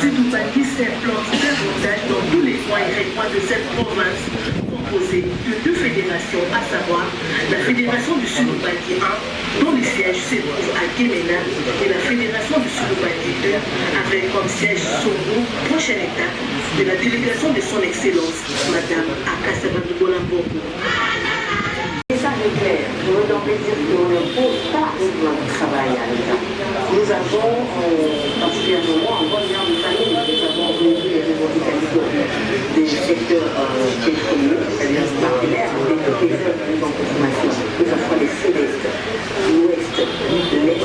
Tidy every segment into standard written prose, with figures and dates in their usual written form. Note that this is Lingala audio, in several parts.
Sidoumbati s'implante davantage dans tous les coins et recoins de cette province, composée de 2 fédérations, à savoir la Fédération du Sidoumbati 1, dont le siège se trouve à Guémena, et la Fédération du Sidoumbati 2, avec comme siège Songo, prochaine étape de la délégation de son Excellence, Madame Akassa Bandoula Mbongo. message est clair. Je veux donc dire qu'on n'impose pas uniquement le travail à l'État. Nous avons, particulièrement en bonne de famille, nous avons réuni les revendications des secteurs pétroliers, c'est-à-dire partenaires avec les œuvres en consommation, que ce soit les célestes, l'ouest, l'est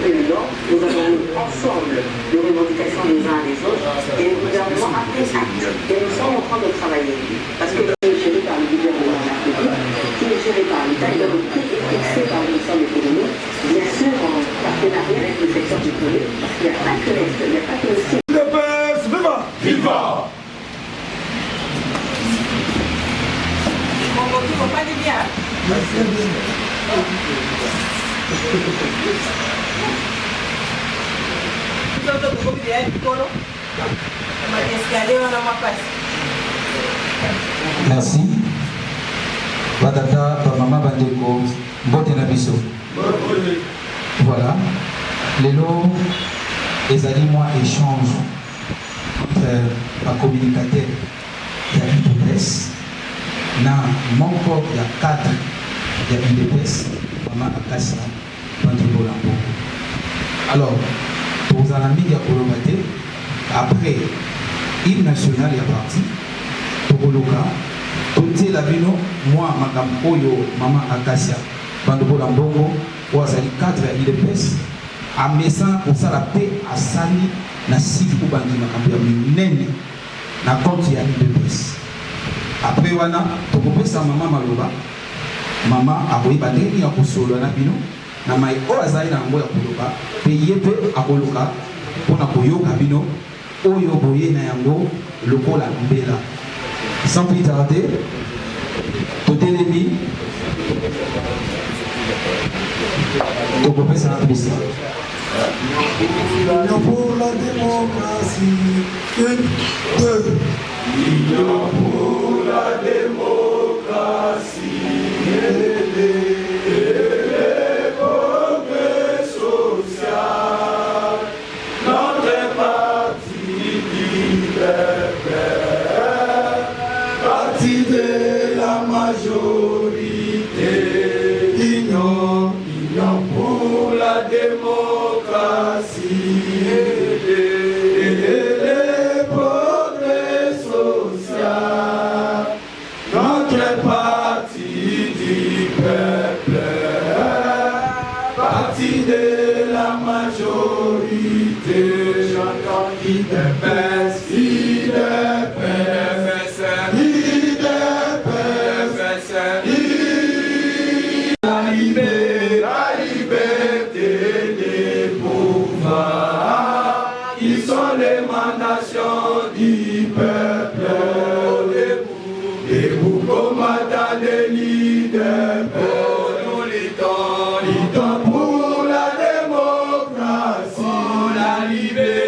et le nord. Nous avons mis ensemble les revendications des uns et des autres et le gouvernement a pris acte. Et nous sommes en train de travailler. Parce que géré par le gouvernement de la République, qui est géré par l'État et donc qui est fixé par le ministère de l'économie, bien sûr en partenariat avec le secteur du privé, parce qu'il n'y a pas que l'Est, il n'y a pas que le Sud. Viva! Viva! Tu ne pas dire bien. Merci. Badata, Maman Bandeko, Bote Nabiso. Voilà. Lélo, les aliments échangent entre un communicateur qui a une presse, mon corps il y a 4, il y a une presse, Maman Akassa, Bandeko Lambo. Alors, pour les amis de Kolomate, après, l'hymne national est parti. Pour le cas, tout la vino, moi, Madame Oyo, Maman Akassa, Bandeko Lambo, ou Azali 4 il est presse, à Messan pour ça la paix à Sali, na Sidi ou Bandi Makambi, Nene, na compte il y a une presse. Après, wana, pour couper sa maman Maloba, maman a voulu bander, il y a pour solo na bino, na mai o Azali na Mboya Koloba, payer peu à Koloka, pour na Koyo Kabino, Oyo Boye na Yango, le Kola Mbela. Sans plus tarder, tout ennemi, tout couper sa presse. L'Union pour la démocratie. L'Union pour la démocratie. Les progrès sociaux. Notre parti libéral. Parti de la majorité. Union pour la démocratie. Et les progrès sociaux. Notre parti du peuple. Parti de la majorité. J'entends IDPS, la liberté des pouvoirs, ils sont l'émanation du peuple. Debout combattant des leaders, nous luttons pour la démocratie, pour la liberté,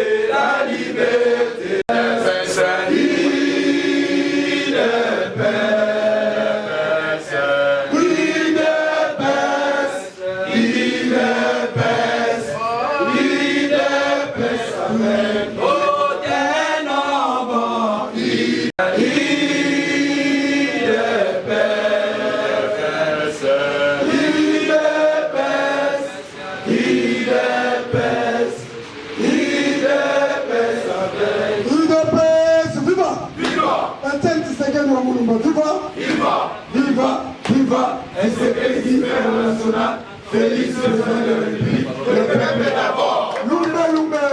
Félix le président de la République, le peuple d'abord. Lumbe. Lumbe.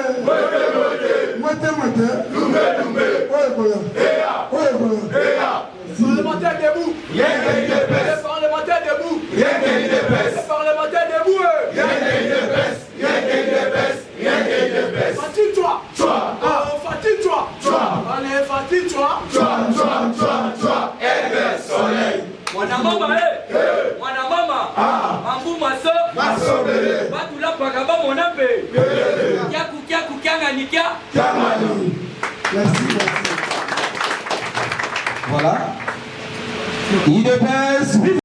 Parlementaire debout. Les parlementaires debout. Les parlementaires debout. Fatine-toi. Fatine-toi. Allez, fatine-toi. Herbert Soleil. Mwanamama Mambu Maso Batula Pagaba Monambe Kiaku Kianga Nikia Merci. Voilà. IDPS, vive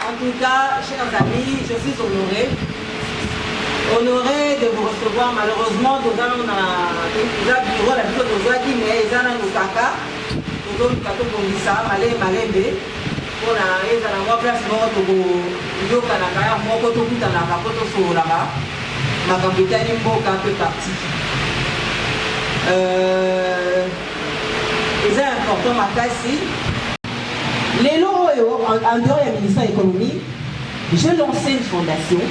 En tout cas, chers amis, je suis honoré de vous recevoir. Malheureusement, nous avons un bureau, la plutôt de Zouaki, mais ils ont un kaka, nous avons un kaka pour ça, malé, pour la place de Yoka Nakaya, Mokoto Kutanaka, Koto Solama, ma capitaine Mboka un peu parti. C'est important, ma classe. Les lots, en dehors du ministère de l'économie, j'ai lancé une fondation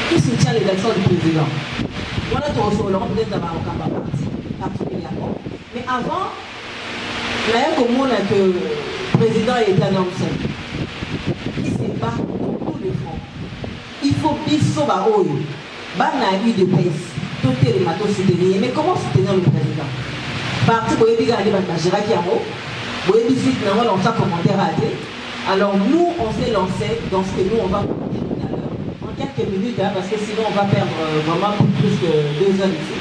qui soutient les actions du président. On a tout reçu peut-être dans ma partie, particulièrement. Mais avant, il y a un commun que le président est un homme seul. Il se bat dans tous les fronts. Il faut biso baoyo. Bana eu de presse. Tout est les matos soutenir. Mais comment soutenir le président? Parti pour les gars, Gérard Kiamo. Alors nous, on s'est lancé dans ce que nous, on va commenter tout à l'heure, en quelques minutes, hein, parce que sinon on va perdre vraiment plus que 2 heures ici.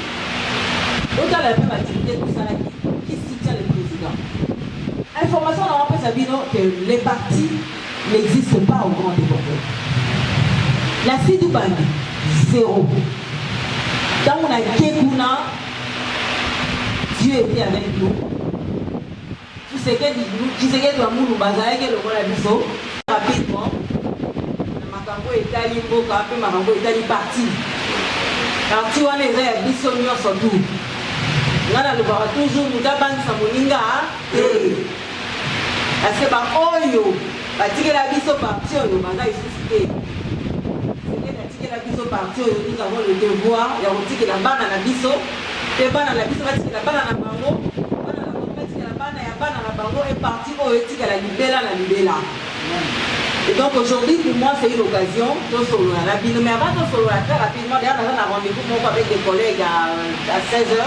Autant la même activité que ça qui soutient le président. Information dans le Sabino que les partis n'existent pas au grand développement. La Sidoubangi, 0. Dans on a Kekuna, Dieu était avec nous. Qui se gagne dans le monde, rapidement. Makambo Italie, Makambo Italie parti. Parti, on est là, Bissonio surtout. Là, le bar toujours, nous avons Samoninga. Parce que par Oyo, parce que la Bisso parti, on va susciter. C'est que la Bisso parti, nous avons le devoir, il y a aussi que la banane à Bisso, et banane à Bisso, parce que la banane à Bango. Est parti au éthique à la libella. Et donc aujourd'hui, pour moi, c'est une occasion de solo. Mais avant de solo, très rapidement, d'ailleurs, on a un rendez-vous avec des collègues à 16h,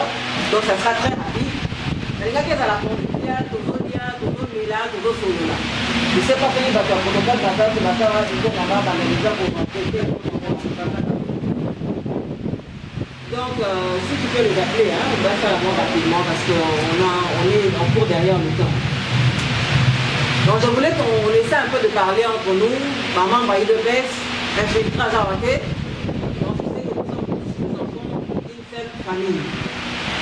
donc ça sera très rapide. Les gars qui sont à la confiance, toujours bien, toujours là, toujours solo là. Je ne sais pas comment il va faire pour le protocole, il va faire un peu comme on va dans les gens pour traiter. Donc, si tu peux les appeler, hein, on va faire la rapidement parce qu'on est en cours derrière le temps. Donc, je voulais qu'on essaie un peu de parler entre nous, maman, Baï de Bess, infiltrage à Raquet. Donc, je sais que nous sommes enfants d'une seule famille.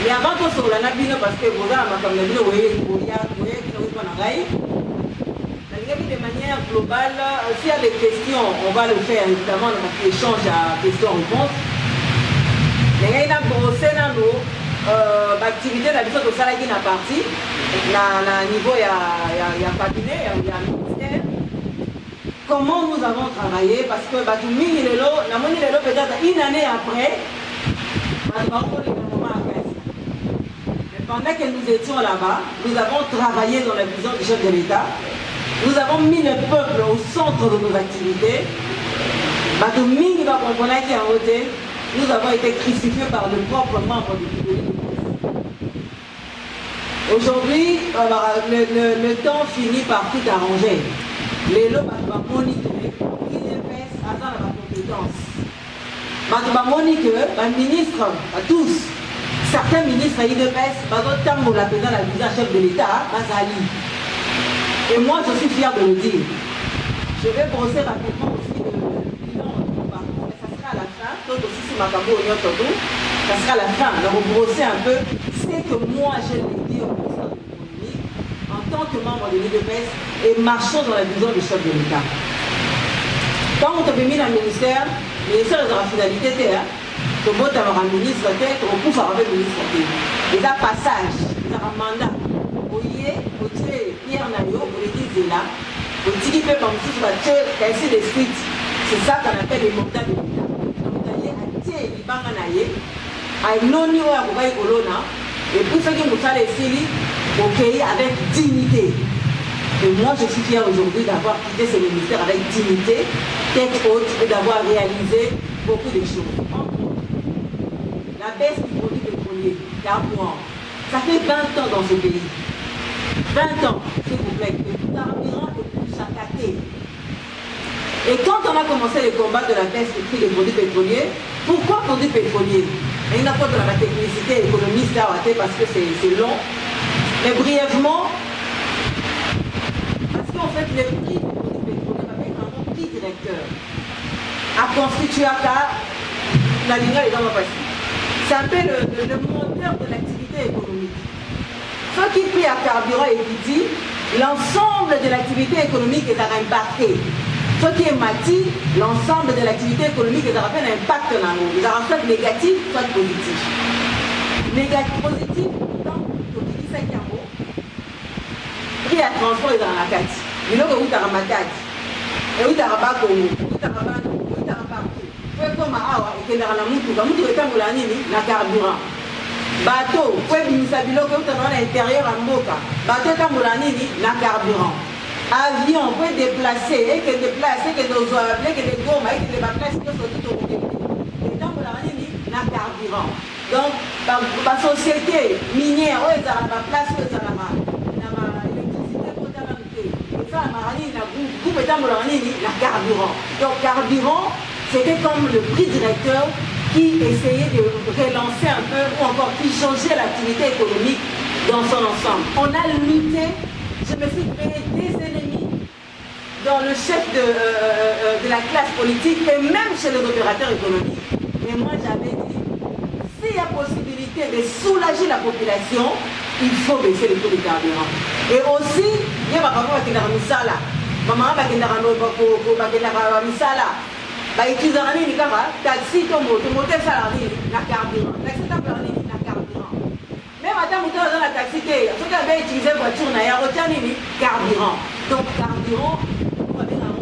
Mais avant tout, sur la Nabino, parce que vous avez comme la Nabino, vous voyez, qui nous dit de manière globale, s'il y a des questions, on va le faire évidemment dans notre échange à questions-réponses. Il y a une grosse activité de salarié qui est partie. À niveau, il y a cabinet, il y a ministère. Comment nous avons travaillé? Parce que peut-être une année après, mais pendant que nous étions là-bas, nous avons travaillé dans la vision du chef de l'État. Nous avons mis le peuple au centre de nos activités. Nous avons été crucifiés par le propre membre du public. Aujourd'hui, le temps finit par tout arranger. Les lots vont monitorer, IDPS attend la compétence. Vont monitorer, les ministres, tous, certains ministres à IDPS, vont la présidente la vice chef de l'État, Bazali. Et moi, je suis fier de le dire. Je vais brosser rapidement aussi le bilan de mon parcours, mais ça sera à la fin. Donc aussi, si ma cambo ça sera à la fin. Donc, brosser un peu ce que moi, j'ai dit au ministère de l'économie en tant que membre de l'IDPS et marchant dans la vision du chef de l'État. Quand on t'a mis dans le ministère de la finalité, tu as un ministre, tu as un pouvoir avec le ministre. Il y a un passage, il y a un mandat. Pierre Nayo, on le dit là, on dit qu'il peut comme si tu vas ainsi de suite. C'est ça qu'on appelle les mandats de l'État. Donc, il y a un tiers qui va en aller, un non-niveau à Koubaï Kolona, et pour ceux qui nous font les séries, ok, avec dignité. Et moi, je suis fier aujourd'hui d'avoir quitté ce ministère avec dignité, tête haute, et d'avoir réalisé beaucoup de choses. La baisse du produit pétrolier, carburant, ça fait 20 ans dans ce pays. 20 ans, s'il vous plaît, le carburant est plus Chakaté. Et quand on a commencé les combats de la baisse du prix des produits pétroliers, pourquoi produits pétroliers? Il n'y a pas de la technicité économiste à rater parce que c'est long. Mais brièvement, parce qu'en fait, les prix des produits pétroliers avec un prix directeur a constitué la ligne est dans ma passion. C'est un peu le moteur de l'activité économique. Ce qui prix à carburant et qui dit, l'ensemble de l'activité économique est impacté. Ce qui est mati, l'ensemble de l'activité économique est un impact dans nous. Il y a un fait négatif, soit positif. Négatif, positif, pourtant, quand tu dis 5 euros, prix à transport est dans la carte. Il y a un matadi. Et il y a un bateau, il y a un bateau, il y a un bateau. Comme awa, il y a un moutou, il y a un carburant. Bateau, il y a un intérieur en boca. Bateau, il y a un carburant. Avion, peut déplacer, et que déplacer, que nos oeufs, que les gommes, et que les places, que ce tout au monde. Et donc, on a un carburant. Donc, la société minière, où est-ce la place, où est-ce l'électricité, où est-ce et ça, la carburant. Donc, carburant, c'était comme le prix directeur qui essayait de relancer un peu, ou encore qui changeait l'activité économique dans son ensemble. On a lutté. Je me suis créé des ennemis dans le chef de la classe politique et même chez les opérateurs économiques. Et moi, j'avais dit, s'il y a possibilité de soulager la population, il faut baisser le taux de carburant. Et aussi, il y a ma maman qui est dans Misala. Ma maman qui est dans Misala. Bah, ils disent, taxi, ton moteur salarié, la carburant. Taxi, ton moteur, la carburant. Même madame, vous avez la taxi, ceux qui avaient utilisé la voiture, il y a carburant. Donc, carburant, vous avez un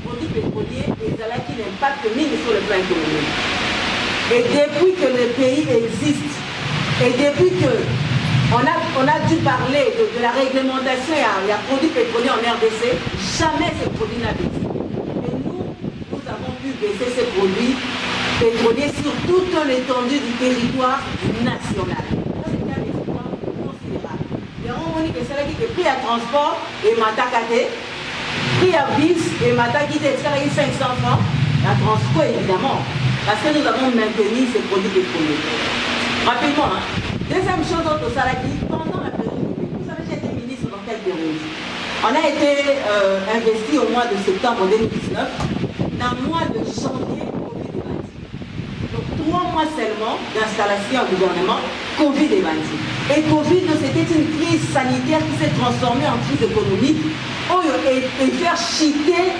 produit pétrolier et ça a qui n'impacte ni sur le plan économique. Et depuis que le pays existe, et depuis qu'on a dû parler de la réglementation et la produits pétroliers en RDC, jamais ce produit n'a baissé. Et nous avons pu baisser ces produits pétroliers sur toute l'étendue du territoire national. Que c'est là qui est pris à transport et matakate, pris à bis et matakite, c'est 500 francs, à transport évidemment, parce que nous avons maintenu ces produits pétroliers. Rapidement, hein. Deuxième chose, au Salaki, pendant la période de vous savez, j'ai été ministre dans quelle période? On a été investi au mois de septembre 2019, dans le mois de janvier Covid-19. Donc 3 mois seulement d'installation au gouvernement, Covid est bâti. Et Covid, c'était une crise sanitaire qui s'est transformée en crise économique et faire chuter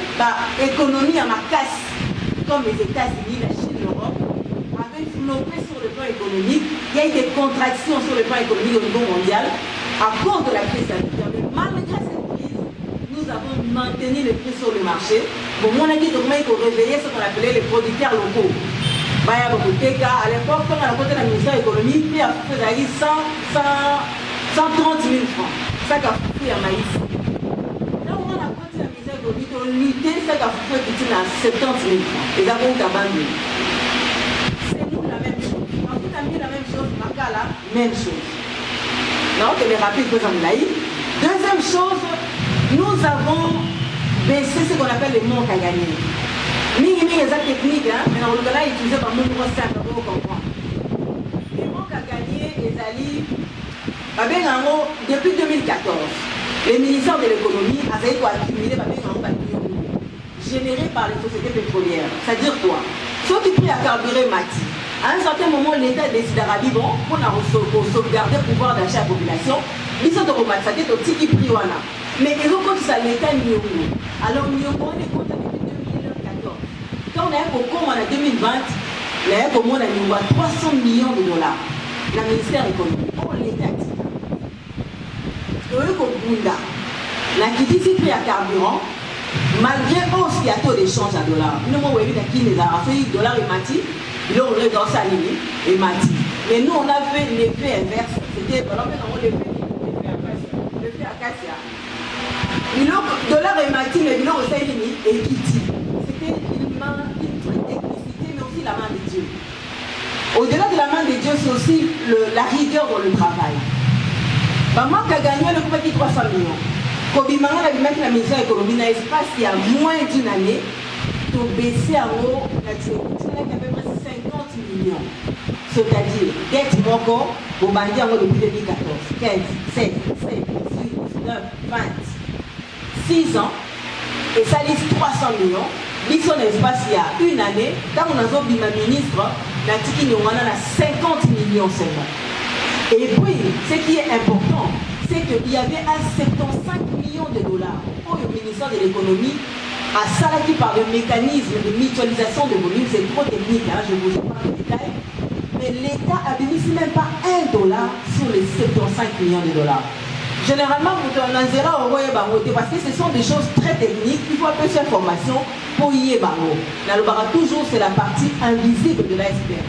l'économie à ma casse, comme les États-Unis, la Chine, l'Europe, avaient flopé sur le plan économique. Il y a eu des contractions sur le plan économique au niveau mondial à cause de la crise sanitaire. Mais malgré cette crise, nous avons maintenu les prix sur le marché. Bon, on a dit qu'il faut réveiller ce qu'on appelait les producteurs locaux. À l'époque, quand on a côté de la ministère économique, puis à peu près 130 000 francs. Ça qu'a fait à maïs. Là où on a côté de la ministère économique, on luttait, ça qu'a fait qui tient à 70 000 francs. Et d'abord, on a abandonné. C'est nous la même chose. Quand vous avez mis la même chose, Makala, même chose. Donc, les rapides que vous en avez. Deuxième chose, nous avons baissé ce qu'on appelle les manques à gagner. Mingi technique, mais on l'a utilisé par mon gros simple pour comprendre. Les manques à gagner, les alliés, depuis 2014, les ministères de l'économie avaient accumulé généré par les sociétés pétrolières. C'est-à-dire quoi? Ceux qui prient à carburer Mati. À un certain moment, l'État décidera bon, pour sauvegarder le pouvoir d'achat de la population, ils sont au Mati, c'est au Tiki Priwana. Mais ils ont compté ça l'État Nyongo. Alors Nyongo, on est compté depuis 2014. Quand on a un concours en 2020, on a un concours à 300 millions de dollars. Le ministère économique. Oh, l'État dit. La qui dit prix à carburant, malgré hausse qui a taux d'échange à dollars. Nous avons vu qui les a fait dollars et mati, ils ont dans sa ligne et mati. Mais nous on a fait l'effet inverse. C'était l'effet acacia. Ils ont dollar et mati, mais ils ont aussi ligne et kiti. C'était une vraie technicité, mais aussi la main de Dieu. Au-delà de la main de Dieu, c'est aussi la rigueur dans le travail. Maman qui a gagné le coup 300 millions. Kobimanga la bimaki la ministère de l'économie dans l'espace il y a moins d'une année, to baisser en haut la direction qui avait près 50 millions. C'est-à-dire, dette moko, au bandit en haut depuis 2014, 15, 7, 7, 18, 19, 20, 6 ans, et ça liste 300 millions. Ils sont dans l'espace il y a une année, quand on a dit ma ministre, la tiki on a 50 millions seulement. Et puis, ce qui est important, c'est qu'il y avait un 75 millions de dollars pour le ministère de l'économie à Salaki par le mécanisme de mutualisation de volume. C'est trop technique, hein, je ne vous ai pas le détail. Mais l'État a bénéficié même pas $1 sur les 75 millions de dollars. Généralement, on a 0 € parce que ce sont des choses très techniques. Il faut un peu de formation pour y aller. Toujours, c'est la partie invisible de l'iceberg.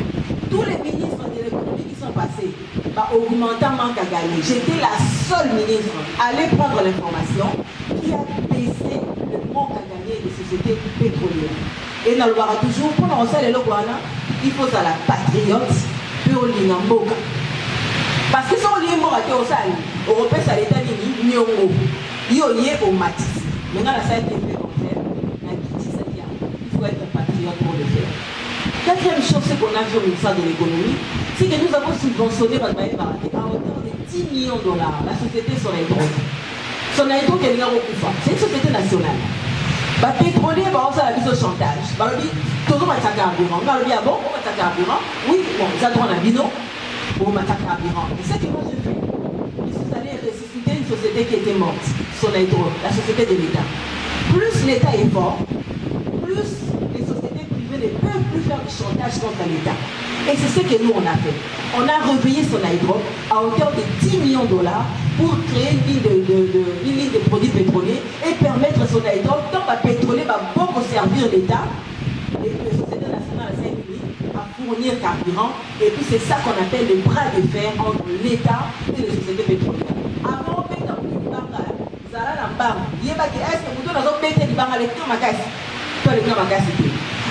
Tous les ministres de l'économie qui sont passés, augmentant manque à gagner. J'étais la seule ministre à aller prendre l'information qui a baissé le manque à gagner des sociétés pétrolières. Et dans le bar toujours, pour lancer les loguana, il faut à la patriote pour l'inamboka. Parce que si on lit mort à Théosal, Européen, ça l'État ni Nyongo, il y a au Matisse. Maintenant, la salle qui est fait comme ça, il faut être un patriote pour le faire. Quatrième chose, c'est qu'on a vu au ministère de l'économie, c'est que nous avons subventionné à hauteur de $10 millions la société Sonaïdro. Sonaïdro qui est c'est une société nationale. Les pétroliers vont faire la mise au chantage. Ils vont dire, tout le monde a carburant. Ils vont dire, bon, on va carburant. Oui, bon, ils ont un bino. On va carburant. Et c'est ce que moi j'ai fait. Ils sont allés ressusciter une société qui était morte, Sonaïdro, la société de l'État. Plus l'État est fort, plus les sociétés privées ne peuvent plus faire du chantage contre l'État. Et c'est ce que nous on a fait. On a réveillé Sonaïdro à hauteur de $10 millions pour créer une ligne de produits pétroliers et permettre Sonaïdro, tant que pétrolier va beaucoup servir l'État et les sociétés nationales à fournir carburant. Et puis c'est ça qu'on appelle le bras de fer entre l'État et les sociétés pétrolières. Avant, on peut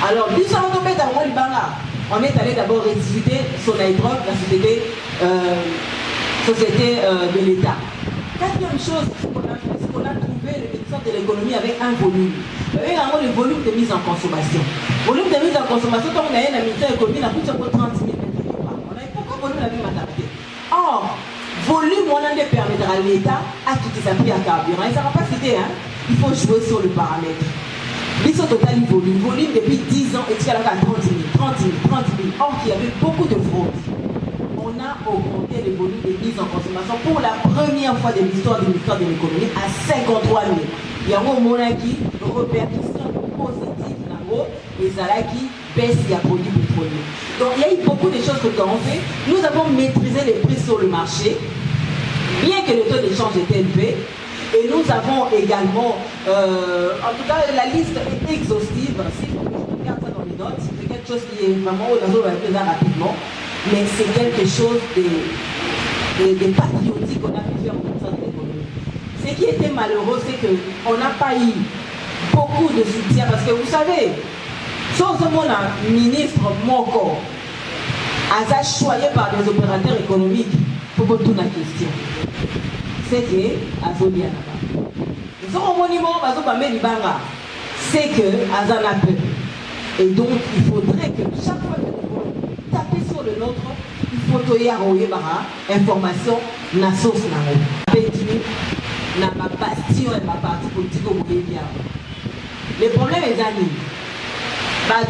alors, on est allé d'abord ressusciter Sonaïdro, la société de l'État. Quatrième chose, c'est qu'on a trouvé le ministère de l'économie avec un volume. Le volume de mise en consommation. Volume de mise en consommation, quand on a un ministère de l'économie, on a plus de 30 000 mètres. On a pourquoi volume la vie maternité. Or, volume, on a permettre à l'État à quitter sa prix à carburant. Et ça ne va pas citer, hein. Il faut jouer sur le paramètre. Ils sont total volume depuis 10 ans et tu as 30 000. Or, il y avait beaucoup de fraude. On a augmenté le volume de mise en consommation pour la première fois de l'histoire du ministère de l'économie à 53 000. Il y a un monarchie, répercussion positive là-haut, et Zalaki baisse il y a produits pétroliers. Donc il y a eu beaucoup de choses que nous avons fait. Nous avons maîtrisé les prix sur le marché, bien que le taux d'échange était élevé. Et nous avons également, en tout cas, la liste est exhaustive. Si vous regardez ça dans les notes, c'est quelque chose qui est vraiment au niveau rapidement, mais c'est quelque chose de patriotique qu'on a pu faire au ministère de l'économie. Ce qui était malheureux, c'est qu'on n'a pas eu beaucoup de soutien, parce que vous savez, sauf mon ministre Moko, a choisi par des opérateurs économiques pour toute la question. C'est que Azoli Anaba. Nous sommes au monument, c'est que Azana peu. Et donc, il faudrait que chaque fois que nous voulons taper sur le nôtre, il faut y avoir information, na sauce na ma bastion et ma partie politique au Bolivia. Le problème est d'amis.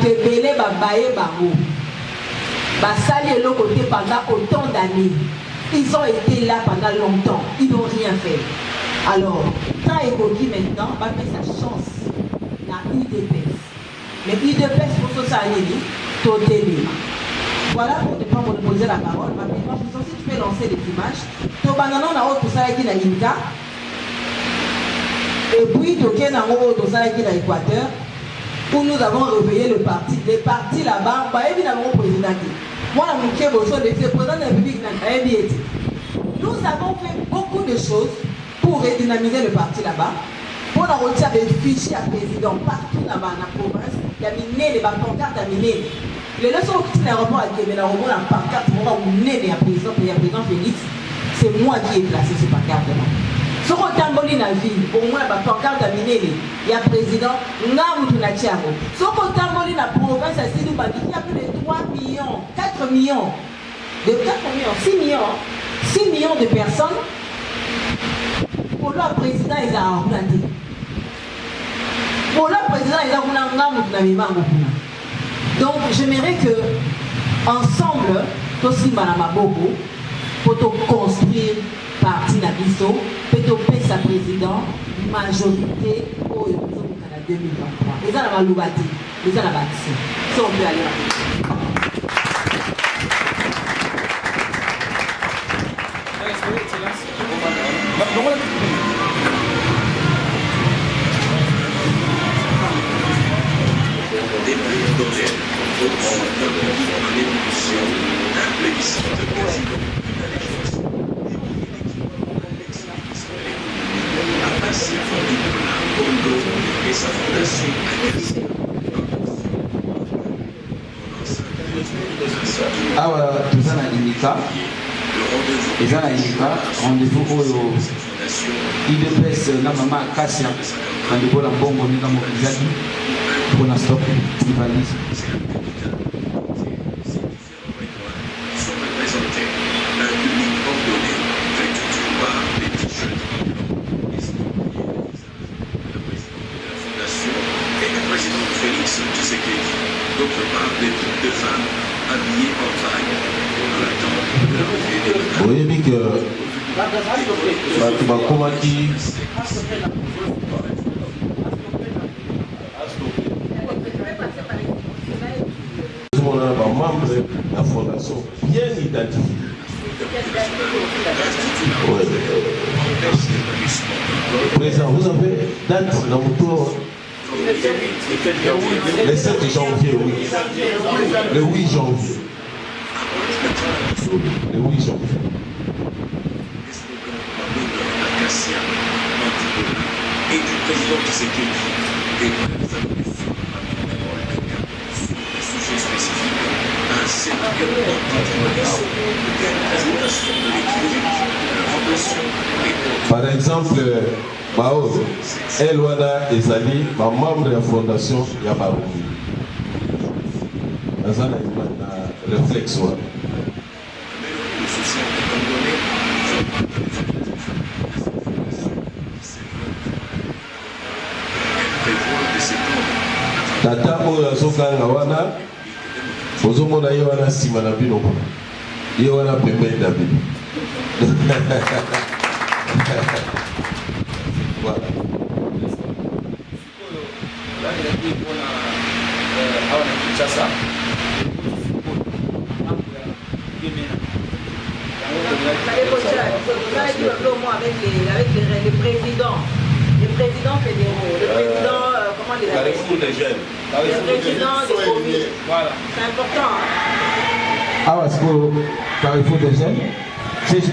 Te belé, baye, barou. Sali le côté pendant autant d'années. Ils ont été là pendant longtemps, ils n'ont rien fait. Alors, quand Ekoki maintenant va faire sa chance dans UDPS. Mais UDPS pour ça, Toteli. Voilà pour ne pas monopoliser la parole. Maintenant, si tu peux lancer des images, tu vas dans tout ça qui est l'Inca. Et puis, tu es dans tout ça qui est l'Équateur. Où nous avons réveillé le parti. Les partis là-bas, évidemment, président. Moi, le président de la République, nous avons fait beaucoup de choses pour redynamiser le parti là-bas. Pour la retiré des fichiers à président partout là-bas dans la province. Il y a miné les pancartes à miner. Les leçons qui sont à Québec, la pancarte pour mener à président Félix, c'est moi qui ai placé ce pancarte là. Ce qu'on tamboli na ville, au moins la pancarte à minéré, il y a président, Namoutou Natiaro. Ce qu'on tamboli na province à Sidou Babi, il y a plus de 3 millions, 4 millions, de 4 millions, 6 millions de personnes. Pour le président, ils ont implanté. Pour le président, ils ont implanté. Donc, j'aimerais que, ensemble, aussi Madame Bobo, pour construire parti Nabiso, pour sa président, majorité au 2023. Ils ont la loubati, ils ont la bâti. Si on peut aller là. awa toza na indika eza na indika rendez-vous oyo idps na mama akasia bandeko na mbongo ndenge mobilizaki mpona stop tribalisme. oyebi ke bato bakomaki ozomona bamembre ya fondation bien identifié. Président, vous avez date dans votre le 7 janvier, oui. Le 8 janvier. Le 8 janvier. Et du président qui s'est dit, des sujets spécifiques, un séminaire par exemple, Bao, Elwana Ezali, ma membre de la fondation Yabarumi. Dans un réflexe. Tata oyo azokanga wana ozomona ye wana nsima na bino kuna ye wana pembeni na bino. Voilà. Avec les présidents fédéraux, le président, comment les appelle? Le président des communes. Voilà. C'est important. Ah, est-ce que Carrefour des jeunes? C'est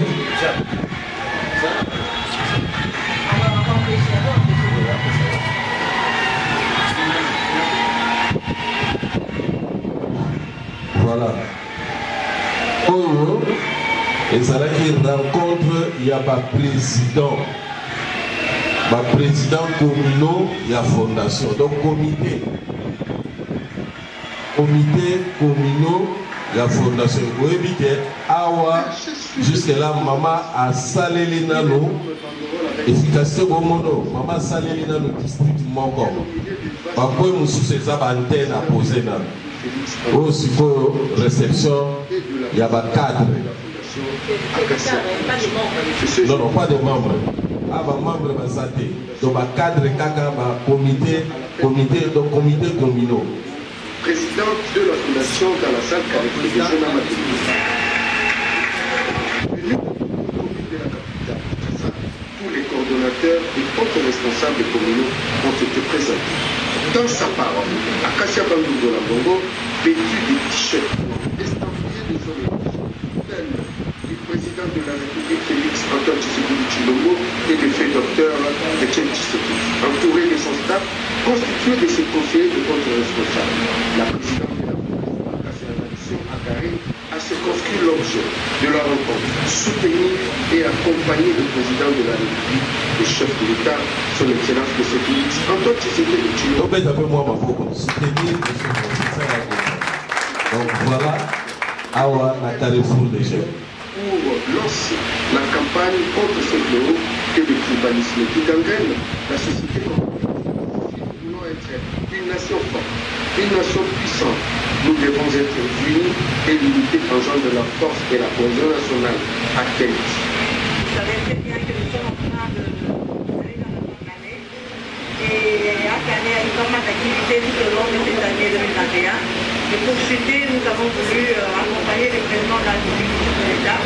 voilà. Oh, et ça là qui rencontre, il y a ma président communaux, il y a fondation, donc comité communaux, il y a fondation. Vous voyez bien, awa jusque là, maman a salé les nanos, efficacité au mono, maman a salé les nanos district Mongo. Par quoi nous sous ces antennes à poser là. Aussi pour réception, il y a un cadre. Non, pas de membres. Ah, membres de santé. Donc, un cadre, un comité communaux. Présidente de la fondation dans la salle Carrefour des jeunes amateurs. Tous les coordonnateurs et autres responsables communaux ont été présentés. Dans sa parole, Akasia Bandou de la Bongo, vêtu des t-shirts estampillés des hommes du président de la République Félix Antoine Tshisekedi Tshilombo et du fait docteur Etienne Tshisekedi, entouré de son staff, constitué de ses conseillers de contre responsables. La présidente de la Fondation Akasia Nation Akari a circonscrit l'objet de la rencontre, soutenir et accompagner le président de la République, le chef de l'État, son Excellence de Sécurité, Antoine Tshisekedi Tshilombo. Donc voilà, Awa na Carrefour des jeunes. Pour lancer la campagne contre ce fléau et le tribalisme qui gangrène la société congolaise. Nous voulons être une nation forte, une nation puissante. Nous devons être unis et l'unité engendre de la force et la cohésion nationale à quel prix. Vous savez très bien que nous sommes en train d'aller dans notre année. Et à Canet a eu pas mal d'activités tout au long de cette année 2021. Et pour citer, nous avons voulu accompagner le président de la République de l'État.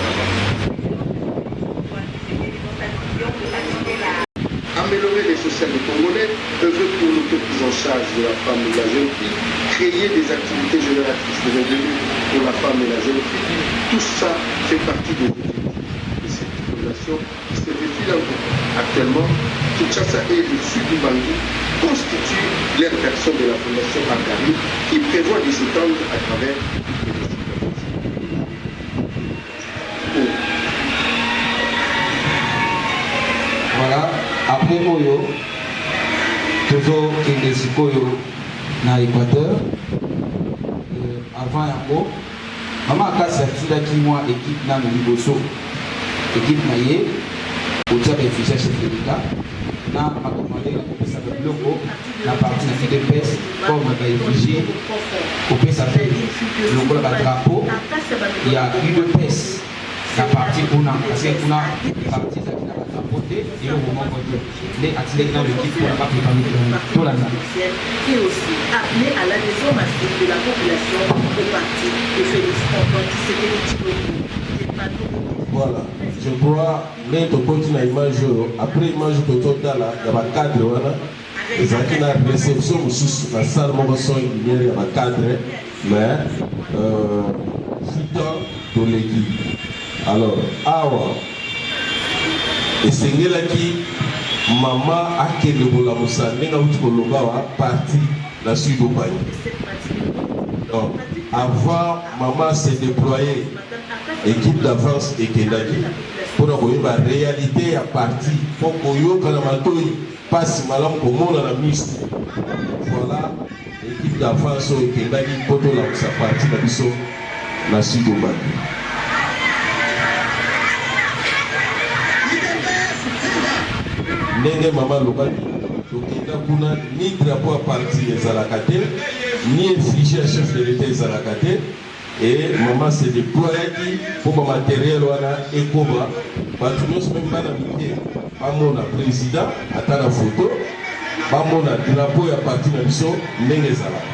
Améliorer les sociales des Congolais, œuvrer pour l'autoprise en charge de la femme et de la jeune fille, créer des activités génératrices de revenus pour la femme et la jeune fille, tout ça fait partie des objectifs de cette fondation qui se défile en groupe. Actuellement, Kinshasa et le sud du Bangui constituent l'aire d'action de la fondation Akari qui prévoit de s'étendre à travers les Voilà, après Oyo, toujours Kendesikoyo na Équateur. Avant Yango, Maman Akasa Tidaki moi équipe na Liboso, équipe naye, au diable officiel chef de l'État, na m'a commandé au PSA Bloco, la partie de FIDEPES, comme réfugié, au PSA le drapeau, il y a UDPS, la partie Kuna, parce que Kuna, partie et au moment où les athlètes dans l'équipe pour la partie tout la qui est aussi appelé à l'adhésion massive de la population au parti de Félix Antoine Tshisekedi. Voilà, je crois que tu continues l'image. Après l'image que tu as là, il y a un cadre. Les acquis de la réception, la salle il y a un cadre, mais tout de l'équipe. Alors, Awa. Et c'est qui maman a quitté le Bolamusa, n'est pas parti la suite au pays. Donc, avant, maman s'est déployée, équipe d'avance et Kendaki, pour la réalité à partir, pour que yo Kanamatoui passe malam comme on a la mise. Voilà, équipe d'avance et Kendaki, pour la partie la suite au pays. Nenge maman lobaki tokenda kuna ni drapeau à parti des alakate ni effigie à chef de l'État des alakate et maman s'est déployée pour le matériel wana ekoba batu nyonso même bana mike bamona président ata na photo bamona drapeau ya parti na biso ndenge ezalaka.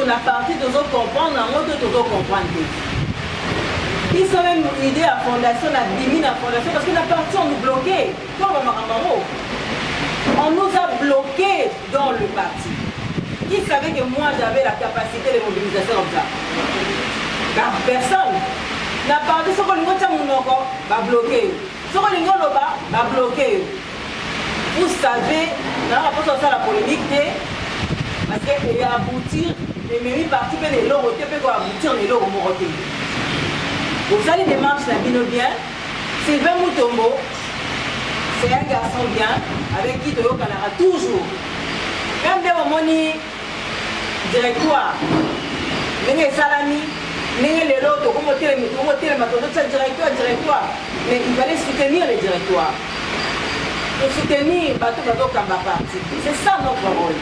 La partie de comprendre, ils ont même une idée à fondation, la dimi à fondation, parce que la partie on nous bloquait, comme on nous a bloqués dans le parti. Qui savait que moi j'avais la capacité de mobilisation comme ça? Car personne. La partie, ce qu'on va bloquer. Ce qu'on va bloquer. Vous savez, dans la poste de la polémique, parce qu'il y a aboutir, les mêmes parties peuvent les lots, peuvent aboutir les lots au Moroté. Vous allez démarche la bino bien, Sylvain Moutombo, c'est un garçon bien, avec qui Toyo Kanara toujours. Même des moments directoire, les salami, les lots, comment directoire, mais il fallait soutenir les directoires. Pour soutenir Bateau Kamba Parti. C'est ça notre rôle.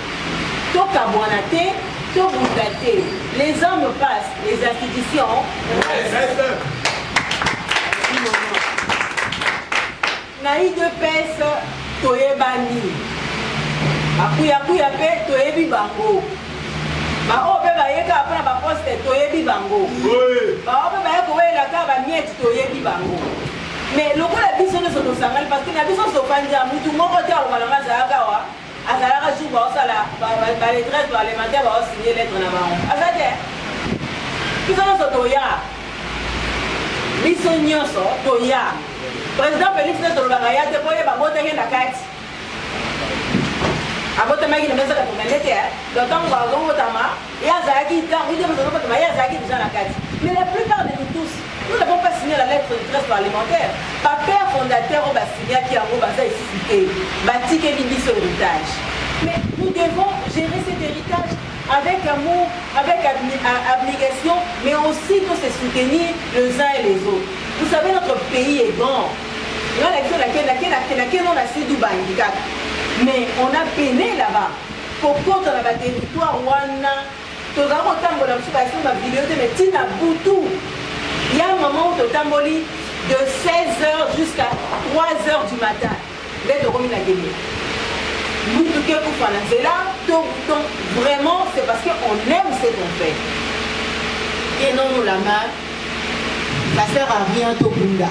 Toka Boanate, Toka Boudate. Les hommes passent, les institutions. Naï de pèse, Toye Bani. Akuya pe, Toye Bibango. Ba ope ba yeka apana ba poste Toye Bibango. Ba ope ba yeka wela ka ba miet Toye Bibango. Mais le coup la biso ne sont sangal parce que la biso se fanja mutu moko te au malanga zagawa azala ka juba osala ba les 13 parlementaires ba signer lettre na bango azate biso no toya biso nyoso toya président Félix ne tolobaka ya te boye ba botenge na kati abota magi na mesa ka tomelete le temps ba ngotama ya zaki ta oui de besoin de ya zaki déjà na kati mais la plupart de nous tous nous n'avons pas signé la lettre de 13 parlementaire. Pas père fondateur, on va signer qui a cité, bâti qui est son héritage. Mais nous devons gérer cet héritage avec amour, avec abnégation, mais aussi pour se soutenir les uns et les autres. Vous savez, notre pays est grand. Mais on a peiné là-bas. Pour contre la territoire, on a il y a un moment où tu tamboli de 16h jusqu'à 3h du matin. Nous, tout ce qu'on fait là, donc vraiment, c'est parce qu'on aime ce qu'on fait. Et non, nous la main, ça ne sert à rien, tout le monde.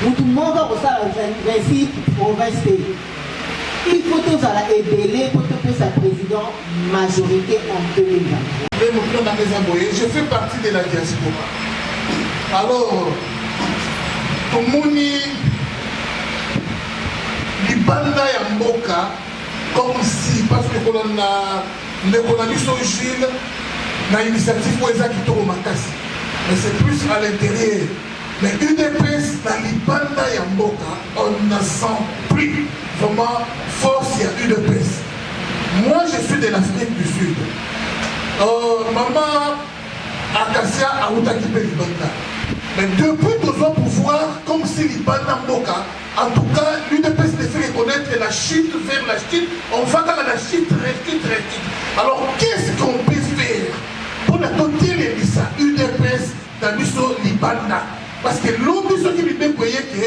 Nous, tout le monde a ça, le principe, on va rester. Il faut tous ébeler pour que sa président majorité en 2020. Je fais partie de la diaspora. Alors, Tomoni, Libanda Yamboka, comme si, parce que l'on a mis son Gilles, dans l'initiative pour les acquittés au Makassi. Mais c'est plus à l'intérieur. Mais UDPS, dans Libanda Yamboka, on ne sent plus vraiment force à UDPS. Moi, je suis de l'Afrique du Sud. Maman Akassia a outakipé Libanda. Mais depuis 2 ans pour voir comme si Libanda Mboka, en tout cas, l'UDPS ne fait reconnaître la chute vers la chute. On va dans la chute, chute. Alors, qu'est-ce qu'on peut faire pour la totale de ça, UDPS, dans Libanda? Parce que l'homme de ceux qui lui déployait que.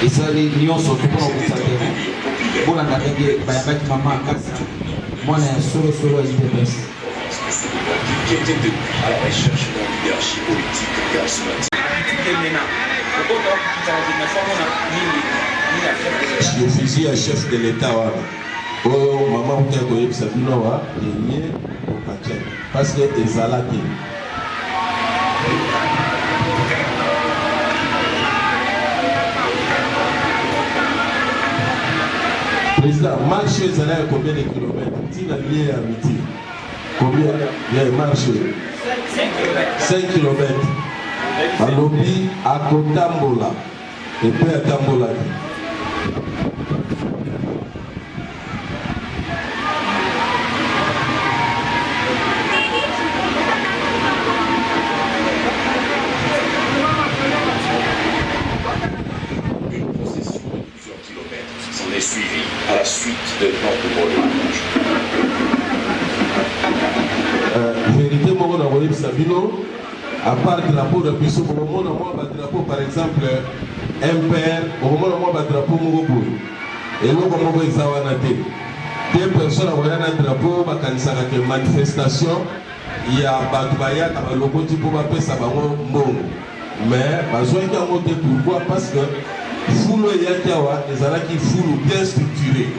Et ça, les lions sont tout pour vous savoir. Bon, on a dit que maman Akassia, moi, on est solo UDPS. Qui était à la recherche d'un leadership politique charismatique. Je suis un chef de l'État. Oh, maman, vous avez dit que c'est parce que c'est ça. Président, marcher, ça a combien de kilomètres? Tu n'as lié à midi. Combien il y a marché? 5 km. À l'Obi, à Kotambola. Et puis à Tambola. Une procession de plusieurs kilomètres s'en est suivie à la suite de notre voyage. Vérité, moi, on a volé Sabino, à part drapeau de Bissou, au moment où on a drapeau, par exemple, MPR, au moment où on a drapeau Mogobo, et là, on a vu Zawanate. Des personnes ont un drapeau, il y a une manifestation, il y a Batubaya, il y a un logo type pour appeler ça, mais, besoin qu'il y a un mot pourquoi? Parce que, Foulou et Yakiawa, les Arabes qui foulou bien structurés.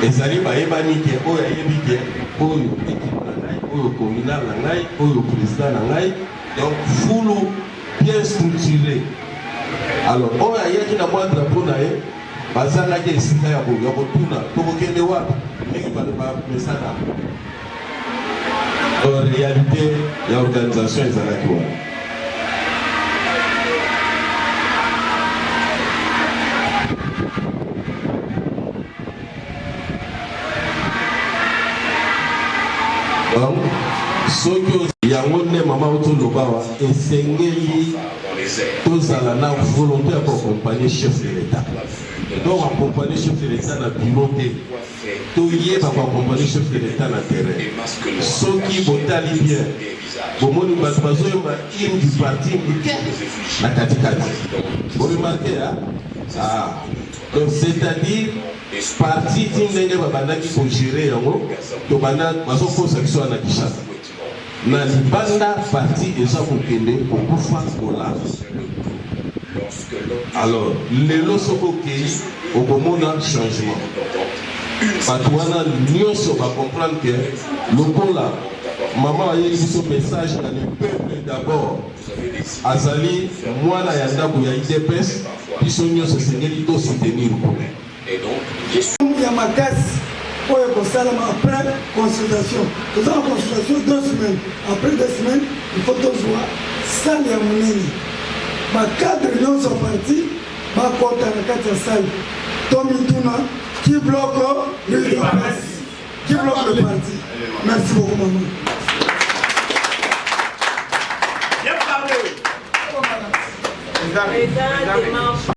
Les Arabes, ils ont dit que, oh, il y a des oh, au communal, au président, donc foulou bien structuré. Alors, on a dit que dans le drapeau, bazala qui est ici, il y a en réalité, il y a l'organisation des Arabes. lobawa esengeli tozala na volonté ya koaccompagner chef de l'État. Donc accompagner chef de l'État na bureau te toyeba koaccompagner chef de l'État na terrain. Soki botali bien bomoni bato bazoyemba hymne du parti na katikati boremarke donc c'est-à-dire parti ti ndenge babandaki kogere yango tobanda bazokosa biso wana Kinshasa na libanda parti eza kokende kokufa kolala. Alors lelo soko okei okomona changement bato wana nyonso bacomprendre que lokola maman ayeli biso message na le peuple d'abord azali mwana ya ndako ya IDPS biso nyonso esengeli tosoutenir kuna ya makasi oyo kosalama après consultation toza na consultation 2 semaines après 2 semaines il faut tozwa sale ya monene bacadre nyonso ya parti bakota na kati ya sale tomituna qui bloque l'UDPS, qui bloque le parti. Merci beaucoup maman. Les démarches